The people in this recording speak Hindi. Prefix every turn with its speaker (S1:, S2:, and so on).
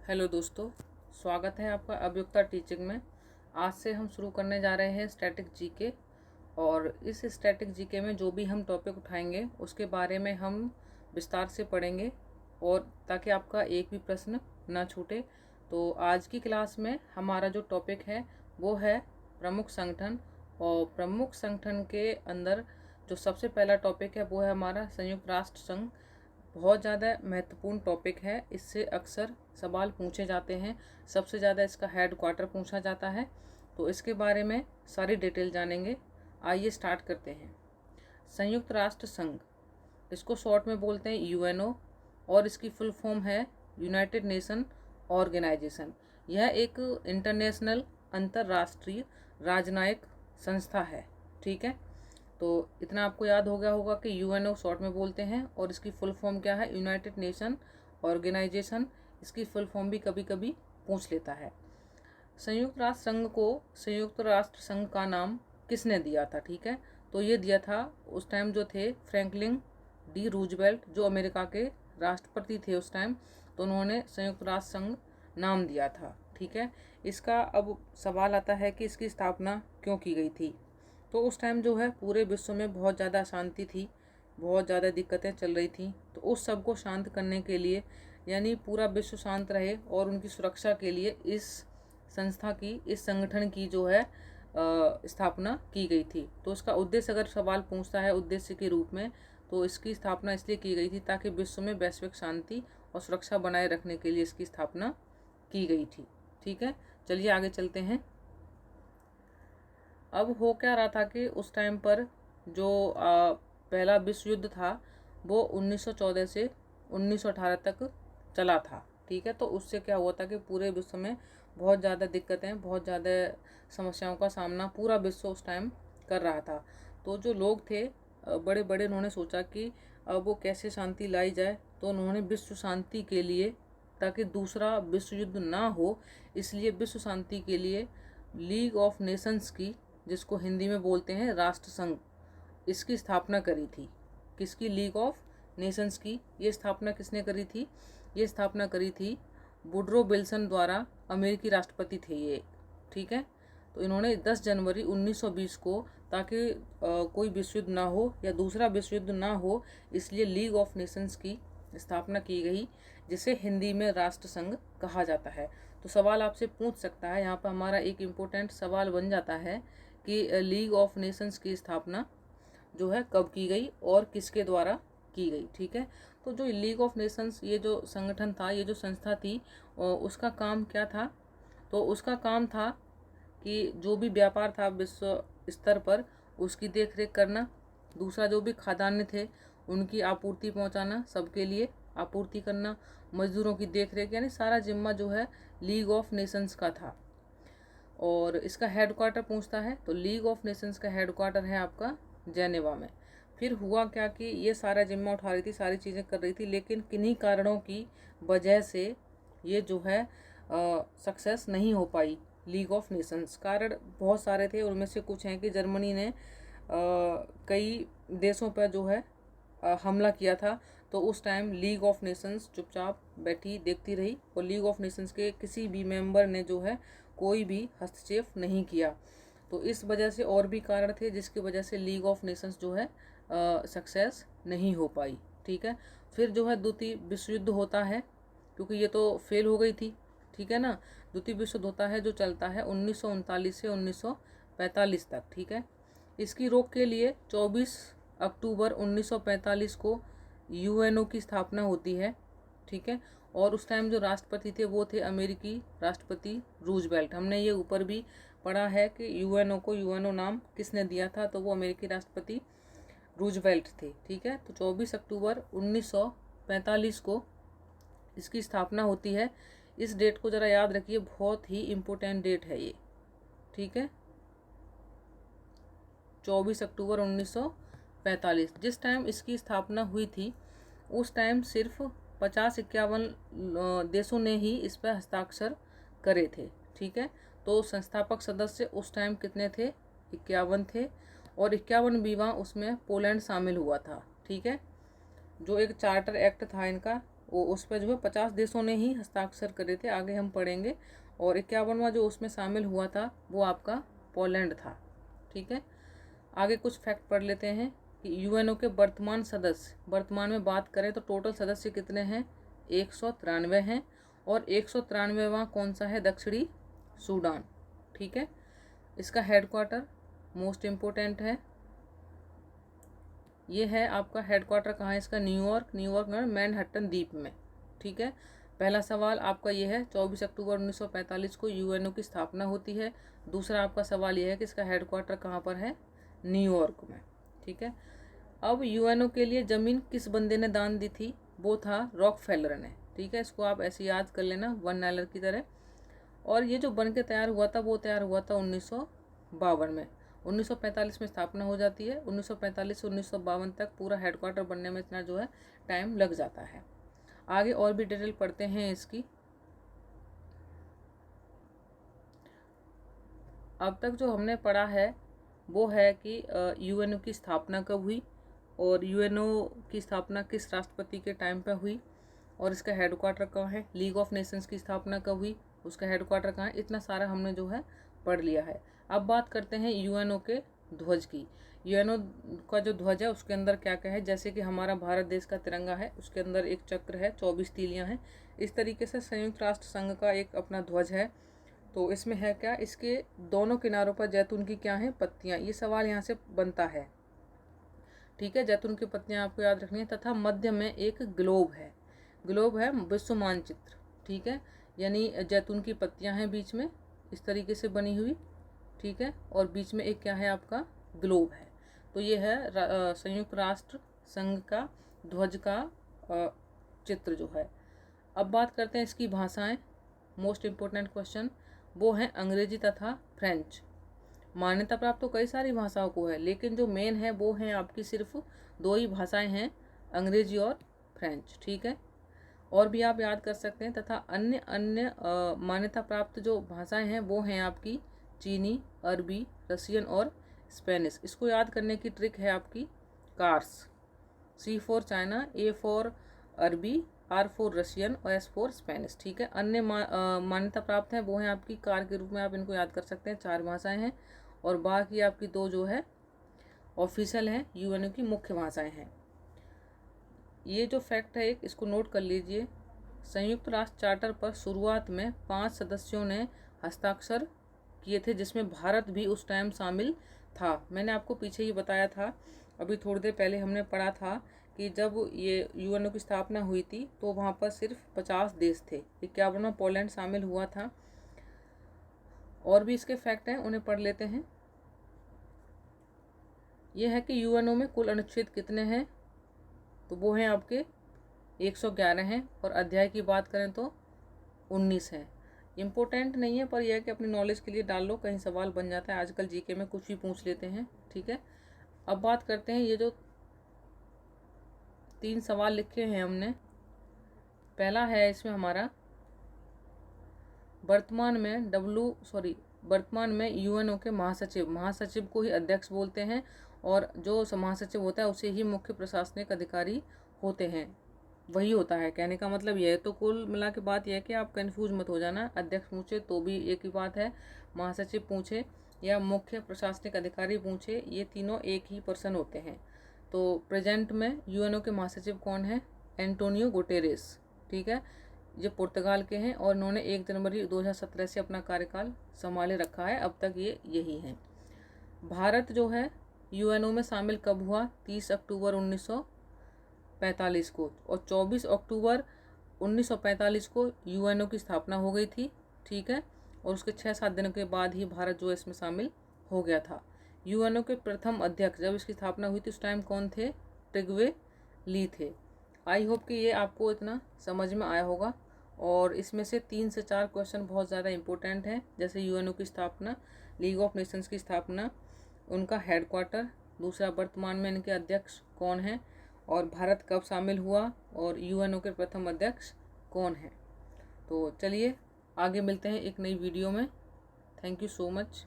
S1: हेलो दोस्तों, स्वागत है आपका अभियुक्ता टीचिंग में। आज से हम शुरू करने जा रहे हैं स्टैटिक जीके। और इस स्टैटिक जीके में जो भी हम टॉपिक उठाएंगे उसके बारे में हम विस्तार से पढ़ेंगे, और ताकि आपका एक भी प्रश्न न छूटे। तो आज की क्लास में हमारा जो टॉपिक है वो है प्रमुख संगठन। और प्रमुख संगठन के अंदर जो सबसे पहला टॉपिक है वो है हमारा संयुक्त राष्ट्र संघ। बहुत ज़्यादा महत्वपूर्ण टॉपिक है, इससे अक्सर सवाल पूछे जाते हैं। सबसे ज़्यादा इसका हेड क्वार्टर पूछा जाता है, तो इसके बारे में सारी डिटेल जानेंगे। आइए स्टार्ट करते हैं। संयुक्त राष्ट्र संघ, इसको शॉर्ट में बोलते हैं यूएनओ, और इसकी फुल फॉर्म है यूनाइटेड नेशन ऑर्गेनाइजेशन। यह एक इंटरनेशनल अंतर्राष्ट्रीय राजनयिक संस्था है। ठीक है, तो इतना आपको याद हो गया होगा कि यूएनओ शॉर्ट में बोलते हैं, और इसकी फुल फॉर्म क्या है, यूनाइटेड नेशन ऑर्गेनाइजेशन। इसकी फुल फॉर्म भी कभी कभी पूछ लेता है। संयुक्त राष्ट्र संघ को संयुक्त राष्ट्र संघ का नाम किसने दिया था? ठीक है, तो ये दिया था उस टाइम जो थे फ्रैंकलिन डी रूजवेल्ट, जो अमेरिका के राष्ट्रपति थे उस टाइम। तो उन्होंने संयुक्त राष्ट्र संघ नाम दिया था। ठीक है, इसका अब सवाल आता है कि इसकी स्थापना क्यों की गई थी। तो उस टाइम जो है पूरे विश्व में बहुत ज़्यादा अशांति थी, बहुत ज़्यादा दिक्कतें चल रही थी। तो उस सब को शांत करने के लिए, यानी पूरा विश्व शांत रहे और उनकी सुरक्षा के लिए इस संस्था की, इस संगठन की जो है स्थापना की गई थी। तो इसका उद्देश्य अगर सवाल पूछता है उद्देश्य के रूप में, तो इसकी स्थापना इसलिए की गई थी ताकि विश्व में वैश्विक शांति और सुरक्षा बनाए रखने के लिए इसकी स्थापना की गई थी। ठीक है, चलिए आगे चलते हैं। अब हो क्या रहा था कि उस टाइम पर जो पहला विश्व युद्ध था वो 1914 से 1918 तक चला था। ठीक है, तो उससे क्या हुआ था कि पूरे विश्व में बहुत ज़्यादा दिक्कतें, बहुत ज़्यादा समस्याओं का सामना पूरा विश्व उस टाइम कर रहा था। तो जो लोग थे बड़े बड़े, उन्होंने सोचा कि अब वो कैसे शांति लाई जाए। तो उन्होंने विश्व शांति के लिए, ताकि दूसरा विश्व युद्ध ना हो, इसलिए विश्व शांति के लिए लीग ऑफ नेशंस की, जिसको हिंदी में बोलते हैं राष्ट्र संघ, इसकी स्थापना करी थी। किसकी? लीग ऑफ नेशंस की। ये स्थापना किसने करी थी? ये स्थापना करी थी वुडरो विल्सन द्वारा। अमेरिकी राष्ट्रपति थे ये। ठीक है, तो इन्होंने 10 जनवरी 1920 को, ताकि कोई विश्व युद्ध ना हो या दूसरा विश्व युद्ध ना हो, इसलिए लीग ऑफ नेशंस की स्थापना की गई, जिसे हिंदी में राष्ट्र संघ कहा जाता है। तो सवाल आपसे पूछ सकता है, यहाँ पर हमारा एक इम्पोर्टेंट सवाल बन जाता है कि लीग ऑफ नेशंस की स्थापना जो है कब की गई और किसके द्वारा की गई। ठीक है, तो जो लीग ऑफ नेशंस, ये जो संगठन था, ये जो संस्था थी, उसका काम क्या था? तो उसका काम था कि जो भी व्यापार था विश्व स्तर पर, उसकी देख रेख करना। दूसरा, जो भी खाद्यान्न थे उनकी आपूर्ति पहुंचाना, सबके लिए आपूर्ति करना। मजदूरों की देख रेख, यानी सारा जिम्मा जो है लीग ऑफ नेशंस का था। और इसका हेडक्वार्टर पूछता है, तो लीग ऑफ नेशंस का हेडक्वार्टर है आपका जेनेवा में। फिर हुआ क्या कि ये सारा जिम्मा उठा रही थी, सारी चीज़ें कर रही थी, लेकिन किन्हीं कारणों की वजह से ये जो है सक्सेस नहीं हो पाई लीग ऑफ नेशंस। कारण बहुत सारे थे, उनमें से कुछ हैं कि जर्मनी ने कई देशों पर जो है हमला किया था। तो उस टाइम लीग ऑफ नेशंस चुपचाप बैठी देखती रही, और लीग ऑफ नेशंस के किसी भी मेंबर ने जो है कोई भी हस्तक्षेप नहीं किया। तो इस वजह से और भी कारण थे जिसकी वजह से लीग ऑफ नेशंस जो है सक्सेस नहीं हो पाई। ठीक है, फिर जो है द्वितीय विश्व युद्ध होता है, क्योंकि ये तो फेल हो गई थी। ठीक है ना, द्वितीय विश्व युद्ध होता है जो चलता है 1939 से 1945 तक। ठीक है, इसकी रोक के लिए 24 अक्टूबर 1945 को यूएनओ की स्थापना होती है। ठीक है, और उस टाइम जो राष्ट्रपति थे वो थे अमेरिकी राष्ट्रपति रूजवेल्ट। हमने ये ऊपर भी पढ़ा है कि यूएनओ को यूएनओ नाम किसने दिया था, तो वो अमेरिकी राष्ट्रपति रूजवेल्ट थे। ठीक है, तो 24 अक्टूबर 1945 को इसकी स्थापना होती है। इस डेट को ज़रा याद रखिए, बहुत ही इम्पोर्टेंट डेट है ये। ठीक है, 24 अक्टूबर 1945। जिस टाइम इसकी स्थापना हुई थी उस टाइम सिर्फ 50-51 देशों ने ही इस पर हस्ताक्षर करे थे। ठीक है, तो संस्थापक सदस्य उस टाइम कितने थे? 51 थे, और 51वीं उसमें पोलैंड शामिल हुआ था। ठीक है, जो एक चार्टर एक्ट था इनका, उस पर जो है 50 देशों ने ही हस्ताक्षर करे थे, आगे हम पढ़ेंगे। और 51वां जो उसमें शामिल हुआ था वो आपका पोलैंड था। ठीक है, आगे कुछ फैक्ट पढ़ लेते हैं कि यूएनओ के वर्तमान सदस्य, वर्तमान में बात करें तो टोटल सदस्य कितने हैं, 193 हैं। और 193वां कौन सा है, दक्षिणी सूडान। ठीक है, इसका हेडक्वार्टर मोस्ट इम्पोर्टेंट है, ये है आपका हेडक्वार्टर कहाँ है इसका, न्यूयॉर्क में मैनहट्टन द्वीप में। ठीक है, पहला सवाल आपका ये है 24 अक्टूबर 1945 को यूएनओ की स्थापना होती है। दूसरा आपका सवाल ये है कि इसका हेडक्वार्टर कहाँ पर है, न्यूयॉर्क में। ठीक है, अब यूएनओ के लिए ज़मीन किस बंदे ने दान दी थी, वो था रॉकफेलर ने। ठीक है, इसको आप ऐसे याद कर लेना वन नायलर की तरह। और ये जो बन के तैयार हुआ था वो तैयार हुआ था 1952 में। 1945 में स्थापना हो जाती है, 1945 से 1952 तक पूरा हेडक्वार्टर बनने में इतना जो है टाइम लग जाता है। आगे और भी डिटेल पढ़ते हैं इसकी। अब तक जो हमने पढ़ा है वो है कि यूएनओ की स्थापना कब हुई और यूएनओ की स्थापना किस राष्ट्रपति के टाइम पर हुई और इसका हेडक्वार्टर कहाँ है। लीग ऑफ नेशंस की स्थापना कब हुई, उसका हेडक्वार्टर कहाँ है, इतना सारा हमने जो है पढ़ लिया है। अब बात करते हैं यूएनओ के ध्वज की। यूएनओ का जो ध्वज है उसके अंदर क्या क्या है, जैसे कि हमारा भारत देश का तिरंगा है, उसके अंदर एक चक्र है, 24 तीलियां हैं। इस तरीके से संयुक्त राष्ट्र संघ का एक अपना ध्वज है। तो इसमें है क्या, इसके दोनों किनारों पर जैतून की क्या है, पत्तियां। ये सवाल यहाँ से बनता है। ठीक है, जैतून की पत्तियां आपको याद रखनी है। तथा मध्य में एक ग्लोब है, ग्लोब है विश्व मानचित्र। ठीक है, यानी जैतून की पत्तियां हैं बीच में इस तरीके से बनी हुई। ठीक है, और बीच में एक क्या है आपका ग्लोब है। तो ये है संयुक्त राष्ट्र संघ का ध्वज का चित्र जो है। अब बात करते हैं इसकी भाषाएं। मोस्ट इम्पोर्टेंट क्वेश्चन वो हैं अंग्रेजी तथा फ्रेंच। मान्यता प्राप्त तो कई सारी भाषाओं को है, लेकिन जो मेन है वो हैं आपकी सिर्फ 2 ही भाषाएं हैं, अंग्रेजी और फ्रेंच। ठीक है, और भी आप याद कर सकते हैं। तथा अन्य मान्यता प्राप्त जो भाषाएं हैं वो हैं आपकी चीनी, अरबी, रशियन और स्पेनिश। इसको याद करने की ट्रिक है आपकी cars, C for China, A for अरबी, R फॉर रशियन और S फॉर स्पेनिश। ठीक है, अन्य मान्यता प्राप्त हैं वो हैं आपकी कार के रूप में आप इनको याद कर सकते हैं, 4 भाषाएं हैं। और बाकी आपकी 2 जो है ऑफिशियल हैं, यूएनओ की मुख्य भाषाएं हैं। ये जो फैक्ट है एक, इसको नोट कर लीजिए। संयुक्त राष्ट्र चार्टर पर शुरुआत में 5 सदस्यों ने हस्ताक्षर किए थे, जिसमें भारत भी उस टाइम शामिल था। मैंने आपको पीछे ही बताया था, अभी थोड़ी देर पहले हमने पढ़ा था कि जब ये यूएनओ की स्थापना हुई थी तो वहाँ पर सिर्फ 50 देश थे, 51वां पोलैंड शामिल हुआ था। और भी इसके फैक्ट हैं, उन्हें पढ़ लेते हैं। यह है कि यूएनओ में कुल अनुच्छेद कितने हैं, तो वो हैं आपके 111 हैं। और अध्याय की बात करें तो 19 हैं। इम्पोर्टेंट नहीं है, पर यह है कि अपनी नॉलेज के लिए डाल लो, कहीं सवाल बन जाता है। आजकल जीके में कुछ भी पूछ लेते हैं। ठीक है, अब बात करते हैं ये जो 3 सवाल लिखे हैं हमने। पहला है इसमें हमारा वर्तमान में यूएनओ के महासचिव को ही अध्यक्ष बोलते हैं, और जो महासचिव होता है उसे ही मुख्य प्रशासनिक अधिकारी होते हैं, वही होता है। कहने का मतलब यह है। तो कुल मिला के बात यह है कि आप कंफ्यूज मत हो जाना, अध्यक्ष पूछे तो भी एक ही बात है, महासचिव पूछे या मुख्य प्रशासनिक अधिकारी पूछे, ये तीनों एक ही पर्सन होते हैं। तो प्रेजेंट में यूएनओ के महासचिव कौन है, एंटोनियो गुटेरेस। ठीक है, ये पुर्तगाल के हैं और इन्होंने 1 जनवरी 2017 से अपना कार्यकाल संभाले रखा है, अब तक ये यही हैं। भारत जो है यूएनओ में शामिल कब हुआ, 30 अक्टूबर 1945 को, और 24 अक्टूबर 1945 को यूएनओ की स्थापना हो गई थी। ठीक है, और उसके 6-7 दिनों के बाद ही भारत जो है इसमें शामिल हो गया था। यूएनओ के प्रथम अध्यक्ष जब इसकी स्थापना हुई थी उस टाइम कौन थे, ट्रिग्वे ली थे। आई होप कि ये आपको इतना समझ में आया होगा। और इसमें से 3 से 4 क्वेश्चन बहुत ज़्यादा इंपॉर्टेंट हैं, जैसे यूएनओ की स्थापना, लीग ऑफ नेशंस की स्थापना, उनका हेडक्वार्टर, दूसरा वर्तमान में इनके अध्यक्ष कौन हैं, और भारत कब शामिल हुआ, और यूएनओ के प्रथम अध्यक्ष कौन हैं। तो चलिए आगे मिलते हैं एक नई वीडियो में। Thank you so much.